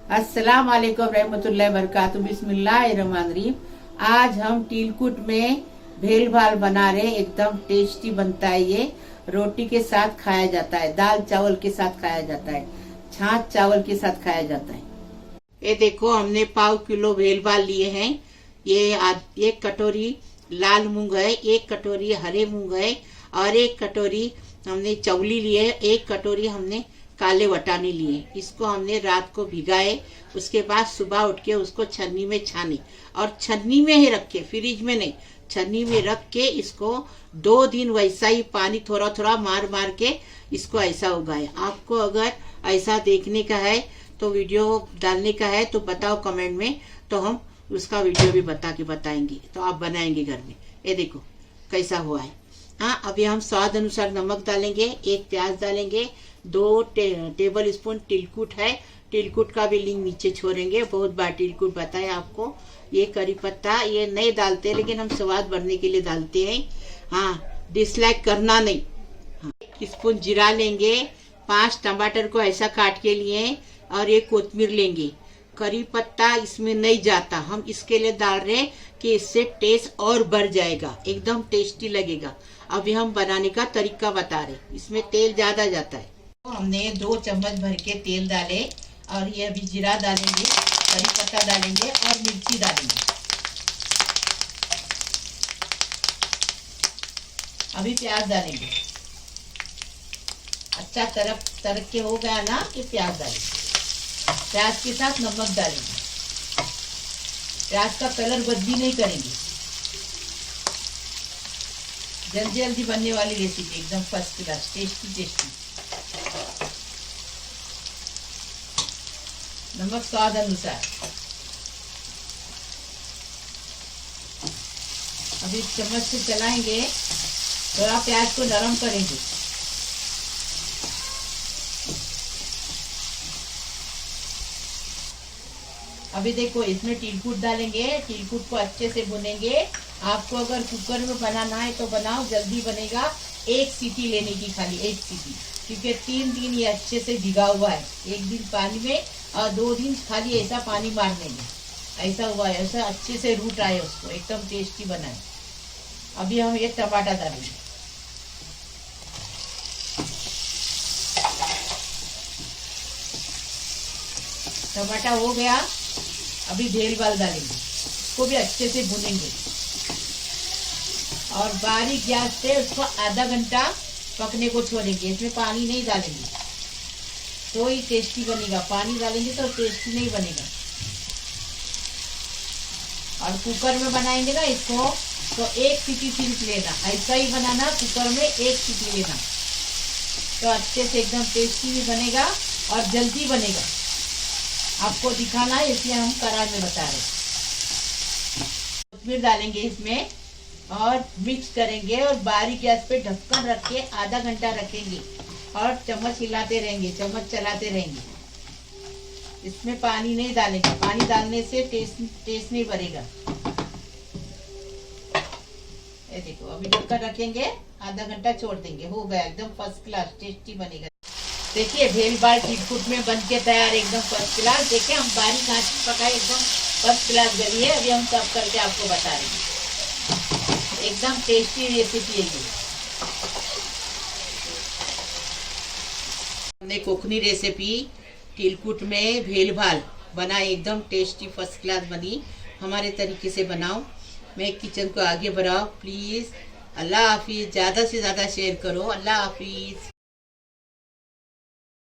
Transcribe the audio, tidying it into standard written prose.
अस्सलाम वालेकुम रहमतुल्लाहि बरकातहू। बिस्मिल्लाहिर्रहमानिर्रहीम। आज हम तिलकुट में भेल भाल बना रहे हैं। एकदम टेस्टी बनता है ये। रोटी के साथ खाया जाता है, दाल चावल के साथ खाया जाता है, छाछ चावल के साथ खाया जाता है। ये देखो, हमने पाव किलो भेल भाल लिए हैं। ये एक कटोरी लाल मूंग है, एक कटोरी हरे मूंग है और एक कटोरी हमने चवली लिए है, एक कटोरी हमने काले वटाने लिए। इसको हमने रात को भिगाए, उसके बाद सुबह उठ के उसको छन्नी में छाने और छन्नी में ही रखे, फ्रिज में नहीं, छन्नी में रख के इसको 2 दिन वैसा ही पानी थोड़ा थोड़ा मार मार के इसको ऐसा उगाए। आपको अगर ऐसा देखने का है तो वीडियो डालने का है तो बताओ कमेंट में, तो हम उसका वीडियो भी बताएंगे, तो आप बनाएंगे घर में। ये देखो कैसा हुआ है। हाँ, अभी हम स्वाद अनुसार नमक डालेंगे, एक प्याज डालेंगे, 2 टेबल स्पून तिलकुट है। तिलकुट का भी लिंक नीचे छोड़ेंगे, बहुत बार तिलकुट बताए आपको। ये करी पत्ता ये नहीं डालते, लेकिन हम स्वाद बढ़ने के लिए डालते हैं। हाँ, डिसलाइक करना नहीं। हाँ, 1 स्पून जीरा लेंगे, 5 टमाटर को ऐसा काट के लिए और एक कोतमीर लेंगे। करी पत्ता इसमें नहीं जाता, हम इसके लिए डाल रहे हैं कि इससे टेस्ट और बढ़ जाएगा, एकदम टेस्टी लगेगा। अभी हम बनाने का तरीका बता रहे, इसमें तेल ज्यादा जाता है। तो हमने 2 चम्मच भर के तेल डाले और ये अभी जीरा डालेंगे, करी पत्ता डालेंगे और मिर्ची डालेंगे। अभी प्याज डालेंगे। अच्छा तरक के हो गया ना कि प्याज डालेंगे। प्याज के साथ नमक डालेंगे। प्याज का कलर बदली नहीं करेंगे। जल्दी जल्दी बनने वाली रेसिपी, एकदम फर्स्ट क्लास, टेस्टी। नमक स्वाद अनुसार। अभी चम्मच से चलाएंगे, थोड़ा प्याज को नरम करेंगे। अभी देखो, इसमें तिलकुट डालेंगे, तिलकुट को अच्छे से भुनेंगे। आपको अगर कुकर में बनाना है तो बनाओ, जल्दी बनेगा। 1 सीटी लेने की, खाली 1 सीटी, क्योंकि 3 दिन ये अच्छे से भिगा हुआ है। 1 दिन पानी में और 2 दिन खाली ऐसा पानी मारने में, ऐसा हुआ है। ऐसा अच्छे से रूट आए उसको, एकदम टेस्टी बनाए। अभी हम 1 टमाटर डालेंगे। टमाटर हो गया, अभी भेल भाल डालेंगे, इसको भी अच्छे से भुनेंगे और बारीक गैस पे उसको आधा घंटा पकने को छोड़ेंगे। इसमें पानी नहीं डालेंगे तो ही टेस्टी बनेगा, पानी डालेंगे तो टेस्टी नहीं बनेगा। और कुकर में बनाएंगे ना इसको, तो 1 सीटी सिर्फ लेना, ऐसा ही बनाना, कुकर में 1 सीटी लेना, तो अच्छे से एकदम टेस्टी भी बनेगा और जल्दी बनेगा। आपको दिखाना है इसलिए हम कढ़ाई में बता रहे। कोतमीर डालेंगे इसमें और मिक्स करेंगे और बारीक गैस पे ढक्कन रख के आधा घंटा रखेंगे और चम्मच हिलाते रहेंगे, चम्मच चलाते रहेंगे। इसमें पानी नहीं डालेंगे, पानी डालने से टेस्ट नहीं बढ़ेगा। ये देखो, अभी ढक्कन रखेंगे, आधा घंटा छोड़ देंगे, हो गया, एकदम फर्स्ट क्लास टेस्टी बनेगा। देखिए, भेल भाल तिलकुट में बन के तैयार, एकदम फर्स्ट क्लास। देखिए, हम बारीक आंच पे पकाए, एकदम फर्स्ट क्लास गली है। अभी हम सर्व करके आपको बता रहे हैं, एकदम टेस्टी रेसिपी है ये। हमने कोकनी रेसिपी तिलकुट में भेल भाल बनाई, एकदम टेस्टी फर्स्ट क्लास बनी। हमारे तरीके से बनाओ, मैं किचन को आगे बढ़ाओ प्लीज। अल्लाह हाफिज। ज़्यादा से ज़्यादा शेयर करो। अल्लाह हाफिज।